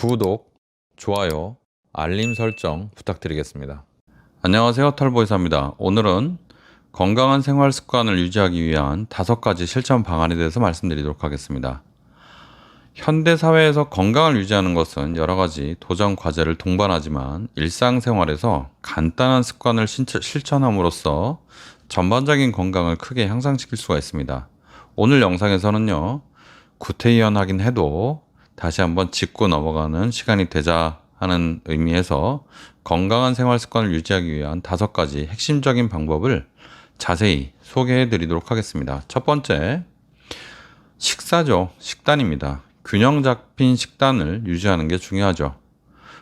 구독, 좋아요, 알림 설정 부탁드리겠습니다. 안녕하세요, 털보이사입니다. 오늘은 건강한 생활 습관을 유지하기 위한 5가지 실천 방안에 대해서 말씀드리도록 하겠습니다. 현대 사회에서 건강을 유지하는 것은 여러 가지 도전 과제를 동반하지만 일상생활에서 간단한 습관을 실천함으로써 전반적인 건강을 크게 향상시킬 수가 있습니다. 오늘 영상에서는요, 구태의연하긴 해도 다시 한번 짚고 넘어가는 시간이 되자 하는 의미에서 건강한 생활 습관을 유지하기 위한 5가지 핵심적인 방법을 자세히 소개해 드리도록 하겠습니다. 첫 번째, 식사죠. 식단입니다. 균형 잡힌 식단을 유지하는 게 중요하죠.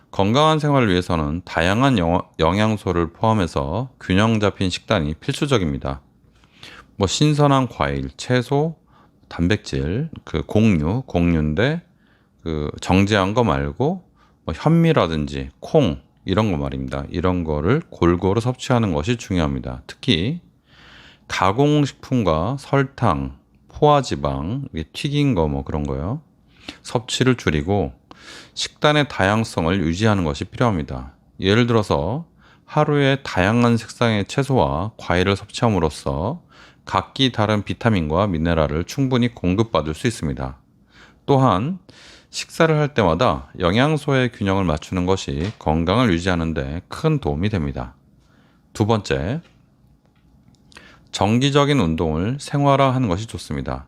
건강한 생활을 위해서는 다양한 영양소를 포함해서 균형 잡힌 식단이 필수적입니다. 신선한 과일, 채소, 단백질, 곡류인데 정제한 거 말고 현미라든지 콩 이런 거 말입니다. 이런 거를 골고루 섭취하는 것이 중요합니다. 특히 가공식품과 설탕, 포화지방, 튀긴 거 그런 거요. 섭취를 줄이고 식단의 다양성을 유지하는 것이 필요합니다. 예를 들어서 하루에 다양한 색상의 채소와 과일을 섭취함으로써 각기 다른 비타민과 미네랄을 충분히 공급받을 수 있습니다. 또한 식사를 할 때마다 영양소의 균형을 맞추는 것이 건강을 유지하는 데 큰 도움이 됩니다. 두 번째, 정기적인 운동을 생활화하는 것이 좋습니다.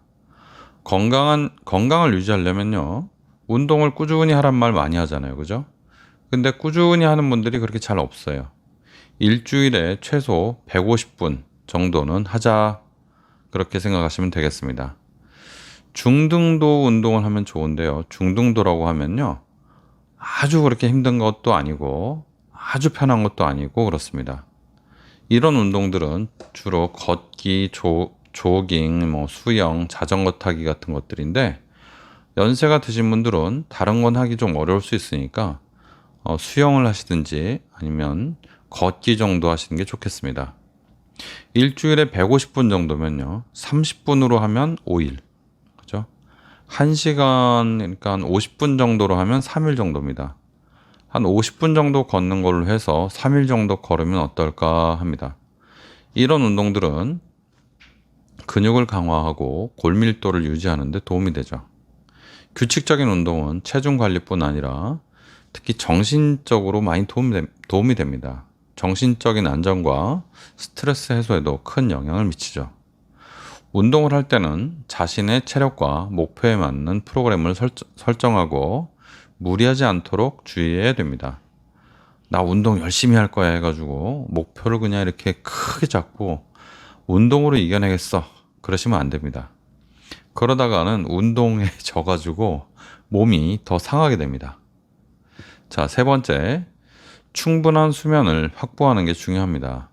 건강을 유지하려면요, 운동을 꾸준히 하란 말 많이 하잖아요. 그죠? 근데 꾸준히 하는 분들이 그렇게 잘 없어요. 일주일에 최소 150분 정도는 하자, 그렇게 생각하시면 되겠습니다. 중등도 운동을 하면 좋은데요. 중등도라고 하면요, 아주 그렇게 힘든 것도 아니고 아주 편한 것도 아니고 그렇습니다. 이런 운동들은 주로 걷기, 조깅, 수영, 자전거 타기 같은 것들인데, 연세가 드신 분들은 다른 건 하기 좀 어려울 수 있으니까 수영을 하시든지 아니면 걷기 정도 하시는 게 좋겠습니다. 일주일에 150분 정도면요, 30분으로 하면 5일, 그죠? 1시간, 그러니까 한 50분 정도로 하면 3일 정도입니다. 한 50분 정도 걷는 걸로 해서 3일 정도 걸으면 어떨까 합니다. 이런 운동들은 근육을 강화하고 골밀도를 유지하는 데 도움이 되죠. 규칙적인 운동은 체중 관리뿐 아니라 특히 정신적으로 많이 도움이 됩니다. 정신적인 안정과 스트레스 해소에도 큰 영향을 미치죠. 운동을 할 때는 자신의 체력과 목표에 맞는 프로그램을 설정하고 무리하지 않도록 주의해야 됩니다. 나 운동 열심히 할 거야 해가지고 목표를 그냥 이렇게 크게 잡고 운동으로 이겨내겠어, 그러시면 안 됩니다. 그러다가는 운동에 져가지고 몸이 더 상하게 됩니다. 자, 세 번째, 충분한 수면을 확보하는 게 중요합니다.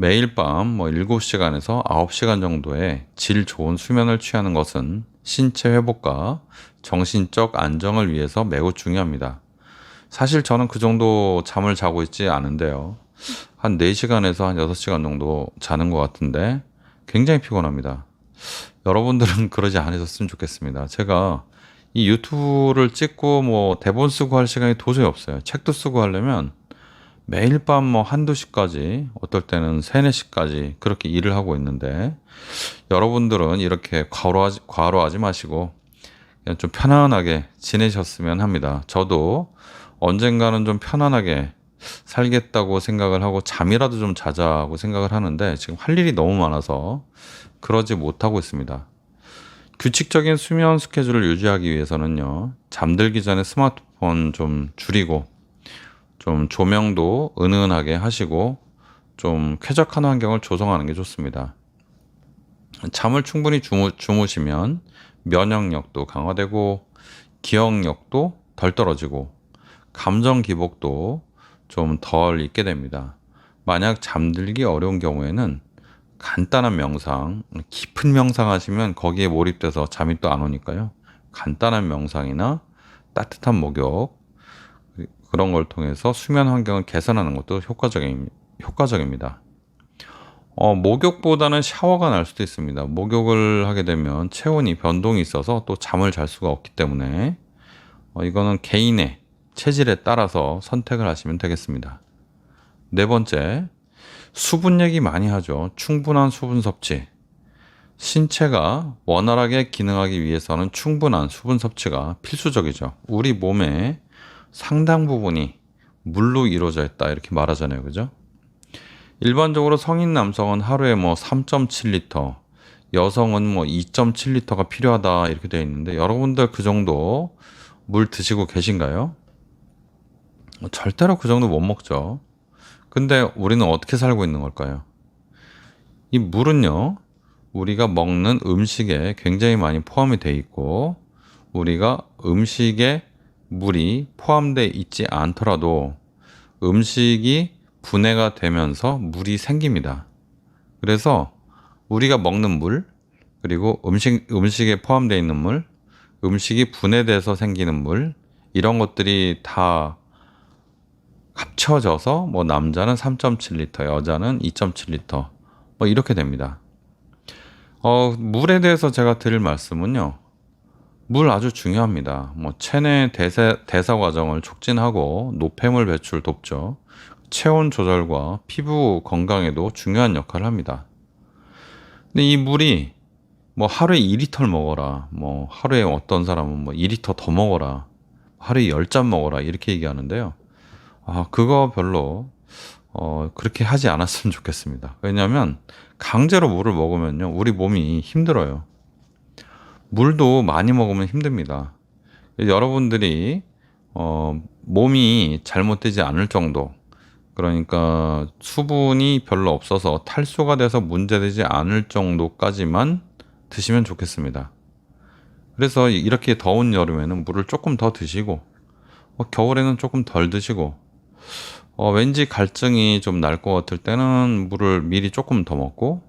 매일 밤 7시간에서 9시간 정도의 질 좋은 수면을 취하는 것은 신체 회복과 정신적 안정을 위해서 매우 중요합니다. 사실 저는 그 정도 잠을 자고 있지 않은데요, 한 4시간에서 한 6시간 정도 자는 것 같은데 굉장히 피곤합니다. 여러분들은 그러지 않으셨으면 좋겠습니다. 제가 이 유튜브를 찍고 대본 쓰고 할 시간이 도저히 없어요. 책도 쓰고 하려면 매일 밤 한두 시까지, 어떨 때는 3, 4시까지 그렇게 일을 하고 있는데, 여러분들은 이렇게 과로하지 마시고 그냥 좀 편안하게 지내셨으면 합니다. 저도 언젠가는 좀 편안하게 살겠다고 생각을 하고 잠이라도 좀 자자고 생각을 하는데, 지금 할 일이 너무 많아서 그러지 못하고 있습니다. 규칙적인 수면 스케줄을 유지하기 위해서는요, 잠들기 전에 스마트폰 좀 줄이고 좀 조명도 은은하게 하시고 좀 쾌적한 환경을 조성하는 게 좋습니다. 잠을 충분히 주무시면 면역력도 강화되고 기억력도 덜 떨어지고 감정 기복도 좀 덜 있게 됩니다. 만약 잠들기 어려운 경우에는 간단한 명상, 깊은 명상 하시면 거기에 몰입돼서 잠이 또 안 오니까요, 간단한 명상이나 따뜻한 목욕, 그런 걸 통해서 수면 환경을 개선하는 것도 효과적입니다. 목욕보다는 샤워가 날 수도 있습니다. 목욕을 하게 되면 체온이 변동이 있어서 또 잠을 잘 수가 없기 때문에 이거는 개인의 체질에 따라서 선택을 하시면 되겠습니다. 네 번째, 수분 얘기 많이 하죠. 충분한 수분 섭취. 신체가 원활하게 기능하기 위해서는 충분한 수분 섭취가 필수적이죠. 우리 몸의 상당 부분이 물로 이루어져 있다 이렇게 말하잖아요. 그죠? 일반적으로 성인 남성은 하루에 뭐 3.7리터, 여성은 뭐 2.7리터가 필요하다 이렇게 되어 있는데 여러분들 그 정도 물 드시고 계신가요? 절대로 그 정도 못 먹죠. 근데 우리는 어떻게 살고 있는 걸까요? 이 물은요, 우리가 먹는 음식에 굉장히 많이 포함이 돼 있고, 우리가 음식에 물이 포함되어 있지 않더라도 음식이 분해가 되면서 물이 생깁니다. 그래서 우리가 먹는 물, 그리고 음식에 포함되어 있는 물, 음식이 분해돼서 생기는 물, 이런 것들이 다 합쳐져서 뭐 남자는 3.7리터, 여자는 2.7리터, 뭐 이렇게 됩니다. 물에 대해서 제가 드릴 말씀은요. 물 아주 중요합니다. 뭐 체내 대사 과정을 촉진하고 노폐물 배출 돕죠. 체온 조절과 피부 건강에도 중요한 역할을 합니다. 근데 이 물이 뭐 하루에 2리터를 먹어라. 뭐 하루에 어떤 사람은 뭐 2리터 더 먹어라. 하루에 10잔 먹어라. 이렇게 얘기하는데요. 그거 별로 그렇게 하지 않았으면 좋겠습니다. 왜냐하면 강제로 물을 먹으면요. 우리 몸이 힘들어요. 물도 많이 먹으면 힘듭니다. 여러분들이 몸이 잘못되지 않을 정도, 그러니까 수분이 별로 없어서 탈수가 돼서 문제되지 않을 정도까지만 드시면 좋겠습니다. 그래서 이렇게 더운 여름에는 물을 조금 더 드시고 겨울에는 조금 덜 드시고 왠지 갈증이 좀 날 것 같을 때는 물을 미리 조금 더 먹고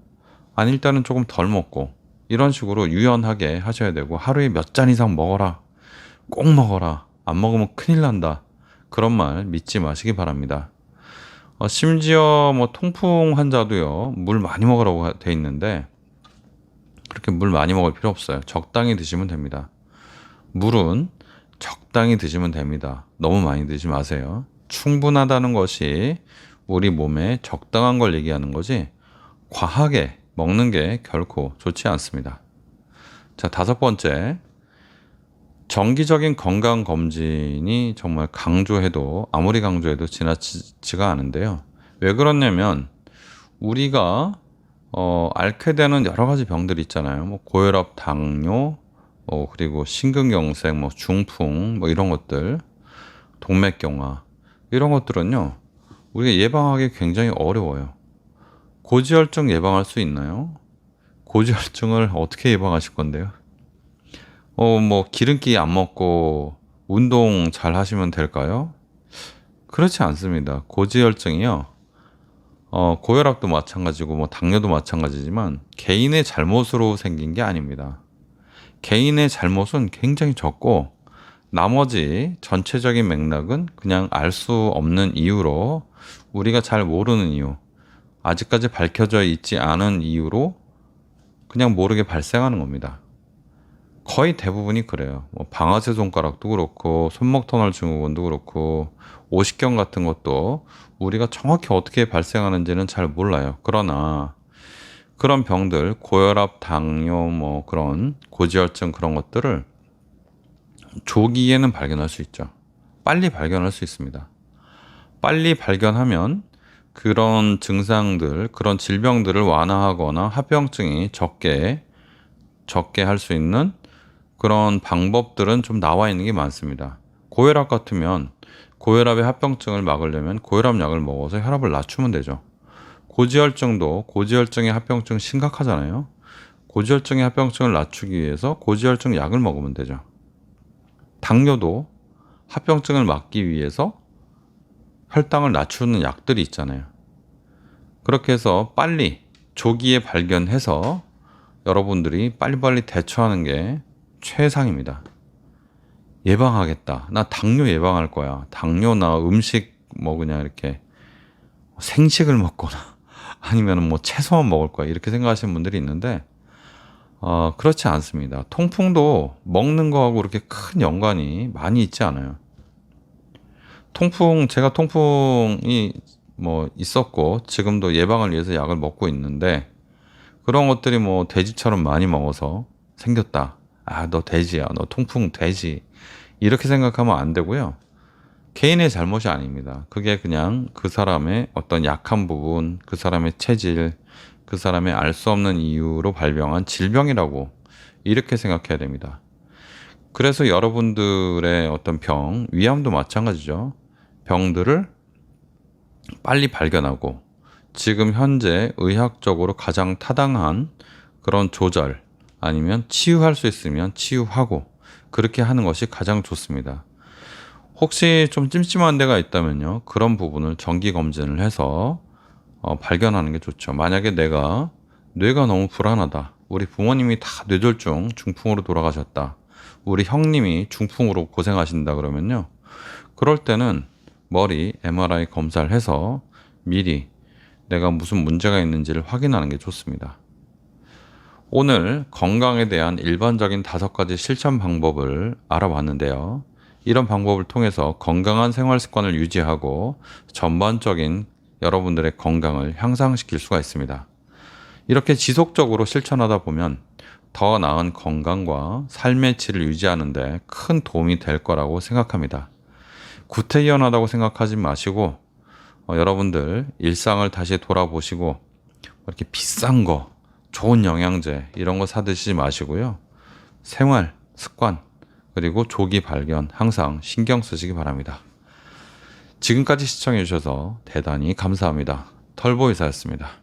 아닐 때는 조금 덜 먹고 이런 식으로 유연하게 하셔야 되고 하루에 몇 잔 이상 먹어라. 꼭 먹어라. 안 먹으면 큰일 난다. 그런 말 믿지 마시기 바랍니다. 심지어 뭐 통풍 환자도요. 물 많이 먹으라고 돼 있는데 그렇게 물 많이 먹을 필요 없어요. 적당히 드시면 됩니다. 물은 적당히 드시면 됩니다. 너무 많이 드지 마세요. 충분하다는 것이 우리 몸에 적당한 걸 얘기하는 거지 과하게 먹는 게 결코 좋지 않습니다. 자, 다섯 번째. 정기적인 건강 검진이 정말 아무리 강조해도 지나치지가 않은데요. 왜 그러냐면 우리가 앓게 되는 여러 가지 병들이 있잖아요. 뭐 고혈압, 당뇨, 그리고 심근경색, 뭐 중풍, 뭐 이런 것들, 동맥경화 이런 것들은요. 우리가 예방하기 굉장히 어려워요. 고지혈증 예방할 수 있나요? 고지혈증을 어떻게 예방하실 건데요? 뭐 기름기 안 먹고 운동 잘 하시면 될까요? 그렇지 않습니다. 고지혈증이요. 고혈압도 마찬가지고 뭐 당뇨도 마찬가지지만 개인의 잘못으로 생긴 게 아닙니다. 개인의 잘못은 굉장히 적고 나머지 전체적인 맥락은 그냥 알 수 없는 이유로 우리가 잘 모르는 이유, 아직까지 밝혀져 있지 않은 이유로 그냥 모르게 발생하는 겁니다. 거의 대부분이 그래요. 뭐 방아쇠 손가락도 그렇고 손목터널 증후군도 그렇고 오십견 같은 것도 우리가 정확히 어떻게 발생하는지는 잘 몰라요. 그러나 그런 병들, 고혈압, 당뇨, 뭐 그런 고지혈증 그런 것들을 조기에는 발견할 수 있죠. 빨리 발견할 수 있습니다. 빨리 발견하면 그런 증상들, 그런 질병들을 완화하거나 합병증이 적게 할 수 있는 그런 방법들은 좀 나와 있는 게 많습니다. 고혈압 같으면 고혈압의 합병증을 막으려면 고혈압 약을 먹어서 혈압을 낮추면 되죠. 고지혈증도 고지혈증의 합병증 심각하잖아요. 고지혈증의 합병증을 낮추기 위해서 고지혈증 약을 먹으면 되죠. 당뇨도 합병증을 막기 위해서 혈당을 낮추는 약들이 있잖아요. 그렇게 해서 빨리 조기에 발견해서 여러분들이 빨리빨리 대처하는 게 최상입니다. 예방하겠다. 나 당뇨 예방할 거야. 당뇨나 음식 뭐 그냥 이렇게 생식을 먹거나 아니면 뭐 채소만 먹을 거야. 이렇게 생각하시는 분들이 있는데 그렇지 않습니다. 통풍도 먹는 거하고 그렇게 큰 연관이 많이 있지 않아요. 제가 통풍이 뭐 있었고 지금도 예방을 위해서 약을 먹고 있는데 그런 것들이 뭐 돼지처럼 많이 먹어서 생겼다. 아, 너 돼지야. 너 통풍 돼지. 이렇게 생각하면 안 되고요. 개인의 잘못이 아닙니다. 그게 그냥 그 사람의 어떤 약한 부분, 그 사람의 체질, 그 사람의 알 수 없는 이유로 발병한 질병이라고 이렇게 생각해야 됩니다. 그래서 여러분들의 어떤 병, 위암도 마찬가지죠. 병들을 빨리 발견하고 지금 현재 의학적으로 가장 타당한 그런 조절 아니면 치유할 수 있으면 치유하고 그렇게 하는 것이 가장 좋습니다. 혹시 좀 찜찜한 데가 있다면요. 그런 부분을 정기 검진을 해서 발견하는 게 좋죠. 만약에 내가 뇌가 너무 불안하다. 우리 부모님이 다 뇌졸중 중풍으로 돌아가셨다. 우리 형님이 중풍으로 고생하신다 그러면요. 그럴 때는 머리 MRI 검사를 해서 미리 내가 무슨 문제가 있는지를 확인하는 게 좋습니다. 오늘 건강에 대한 일반적인 5가지 실천 방법을 알아봤는데요. 이런 방법을 통해서 건강한 생활 습관을 유지하고 전반적인 여러분들의 건강을 향상시킬 수가 있습니다. 이렇게 지속적으로 실천하다 보면 더 나은 건강과 삶의 질을 유지하는 데 큰 도움이 될 거라고 생각합니다. 구태의연하다고 생각하지 마시고 여러분들 일상을 다시 돌아보시고 이렇게 비싼 거, 좋은 영양제 이런 거 사드시지 마시고요. 생활, 습관, 그리고 조기 발견 항상 신경 쓰시기 바랍니다. 지금까지 시청해 주셔서 대단히 감사합니다. 털보이사였습니다.